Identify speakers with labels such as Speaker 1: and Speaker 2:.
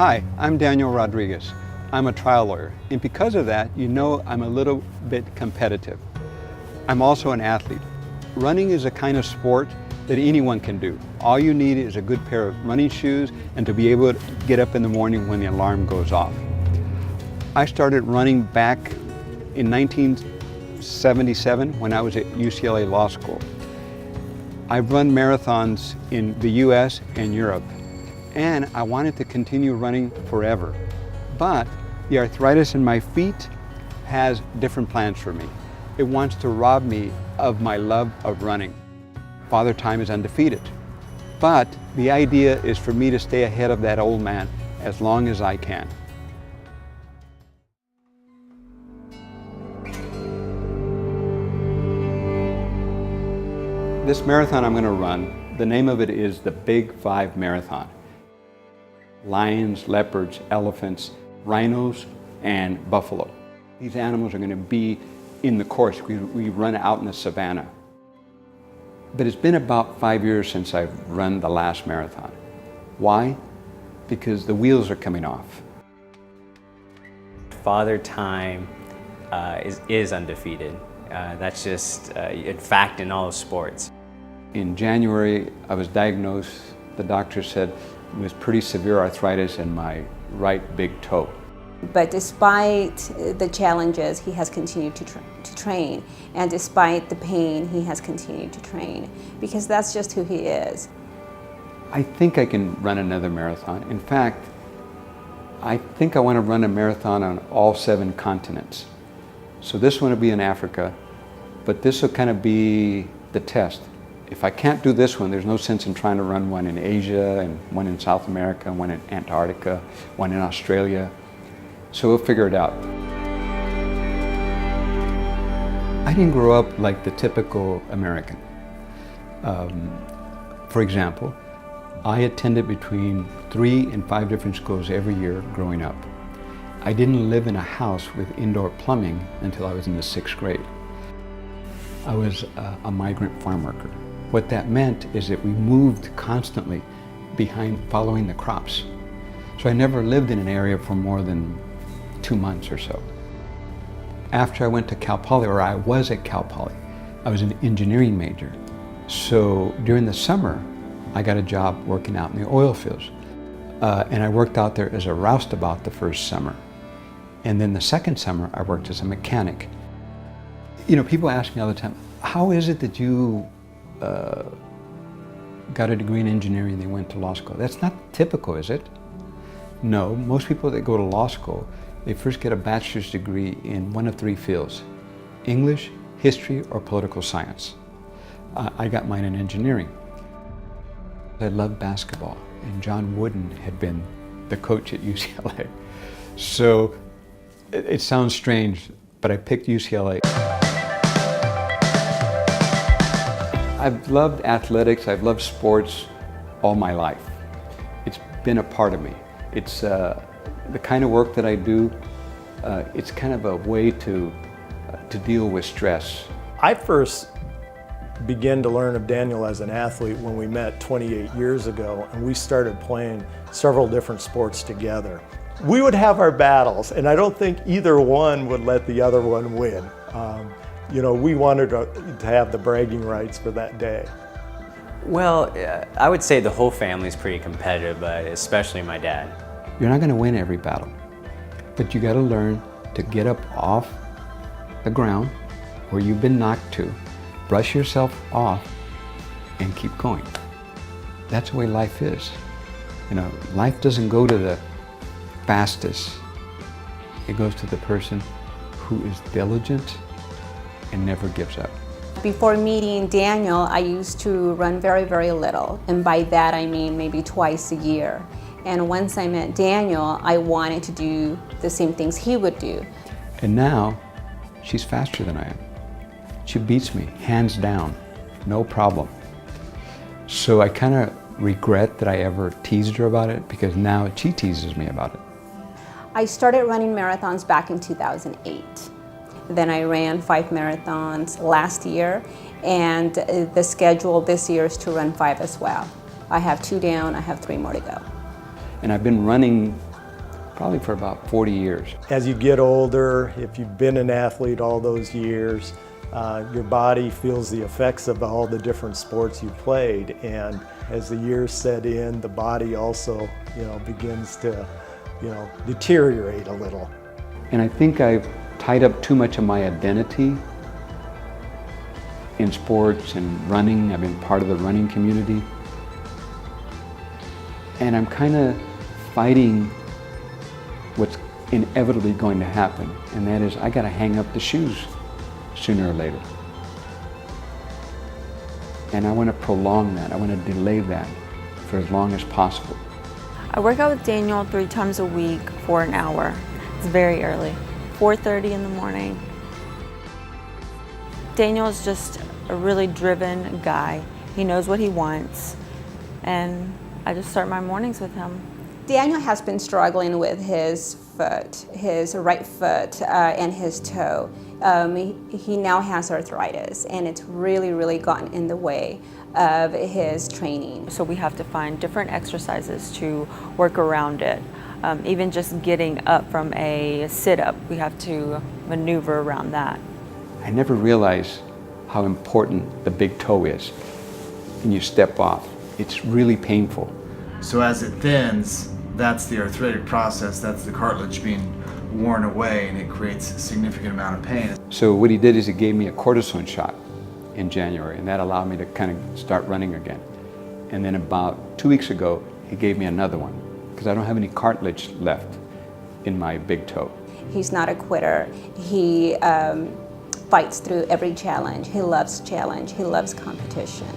Speaker 1: Hi, I'm Daniel Rodriguez. I'm a trial lawyer, and because of that, you know I'm a little bit competitive. I'm also an athlete. Running is a kind of sport that anyone can do. All you need is a good pair of running shoes and to be able to get up in the morning when the alarm goes off. I started running back in 1977 when I was at UCLA Law School. I've run marathons in the US and Europe, and I wanted to continue running forever. But the arthritis in my feet has different plans for me. It wants to rob me of my love of running. Father Time is undefeated. But the idea is for me to stay ahead of that old man as long as I can. This marathon I'm going to run, the name of it is the Big 5 Marathon. Lions, leopards, elephants, rhinos, and buffalo. These animals are going to be in the course. We run out in the savannah. But it's been about 5 years since I've run the last marathon. Why? Because the wheels are coming off.
Speaker 2: Father Time is undefeated. That's just a fact in all sports.
Speaker 1: In January, I was diagnosed, the doctor said it was pretty severe arthritis in my right big toe.
Speaker 3: But despite the challenges, he has continued to train. And despite the pain, he has continued to train. Because that's just who he is.
Speaker 1: I think I can run another marathon. In fact, I think I want to run a marathon on all 7 continents. So this one will be in Africa, but this will kind of be the test. If I can't do this one, there's no sense in trying to run one in Asia, and one in South America, one in Antarctica, one in Australia. So we'll figure it out. I didn't grow up like the typical American. For example, I attended between 3 and 5 different schools every year growing up. I didn't live in a house with indoor plumbing until I was in the 6th grade. I was a migrant farm worker. What that meant is that we moved constantly behind following the crops. So I never lived in an area for more than 2 months or so. After I went to Cal Poly, or I was at Cal Poly, I was an engineering major. So during the summer, I got a job working out in the oil fields. And I worked out there as a roustabout the first summer. And then the second summer, I worked as a mechanic. You know, people ask me all the time, how is it that you got a degree in engineering and they went to law school? That's not typical, is it? No, most people that go to law school, they first get a bachelor's degree in one of 3 fields: English, history, or political science. I got mine in engineering. I loved basketball, and John Wooden had been the coach at UCLA. So it sounds strange, but I picked UCLA. I've loved athletics, I've loved sports all my life. It's been a part of me. It's the kind of work that I do, it's kind of a way to deal with stress.
Speaker 4: I first began to learn of Daniel as an athlete when we met 28 years ago, and we started playing several different sports together. We would have our battles, and I don't think either one would let the other one win. You know, we wanted to have the bragging rights for that day.
Speaker 2: Well, I would say the whole family's pretty competitive, but especially my dad.
Speaker 1: You're not going to win every battle, but you got to learn to get up off the ground where you've been knocked to, brush yourself off, and keep going. That's the way life is. You know, life doesn't go to the fastest. It goes to the person who is diligent and never gives up.
Speaker 3: Before meeting Daniel, I used to run very, very little. And by that I mean maybe twice a year. And once I met Daniel, I wanted to do the same things he would do.
Speaker 1: And now, she's faster than I am. She beats me, hands down, no problem. So I kind of regret that I ever teased her about it, because now she teases me about it.
Speaker 3: I started running marathons back in 2008. Then I ran 5 marathons last year, and the schedule this year is to run 5 as well. I have 2 down, I have 3 more to go.
Speaker 1: And I've been running probably for about 40 years.
Speaker 4: As you get older, if you've been an athlete all those years, your body feels the effects of all the different sports you played, and as the years set in, the body also, begins to, deteriorate a little.
Speaker 1: And I think I've tied up too much of my identity in sports and running. I've been part of the running community. And I'm kind of fighting what's inevitably going to happen, and that is I got to hang up the shoes sooner or later. And I want to prolong that. I want to delay that for as long as possible.
Speaker 5: I work out with Daniel 3 times a week for an hour. It's very early, 4:30 in the morning. Daniel is just a really driven guy. He knows what he wants, and I just start my mornings with him.
Speaker 3: Daniel has been struggling with his foot, his right foot and his toe. He now has arthritis, and it's really gotten in the way of his training.
Speaker 5: So we have to find different exercises to work around it. Even just getting up from a sit-up, we have to maneuver around that.
Speaker 1: I never realized how important the big toe is when you step off. It's really painful.
Speaker 6: So as it thins, that's the arthritic process, that's the cartilage being worn away, and it creates a significant amount of pain.
Speaker 1: So what he did is he gave me a cortisone shot in January, and that allowed me to kind of start running again. And then about 2 weeks ago, he gave me another one, because I don't have any cartilage left in my big toe.
Speaker 3: He's not a quitter. He fights through every challenge. He loves challenge. He loves competition.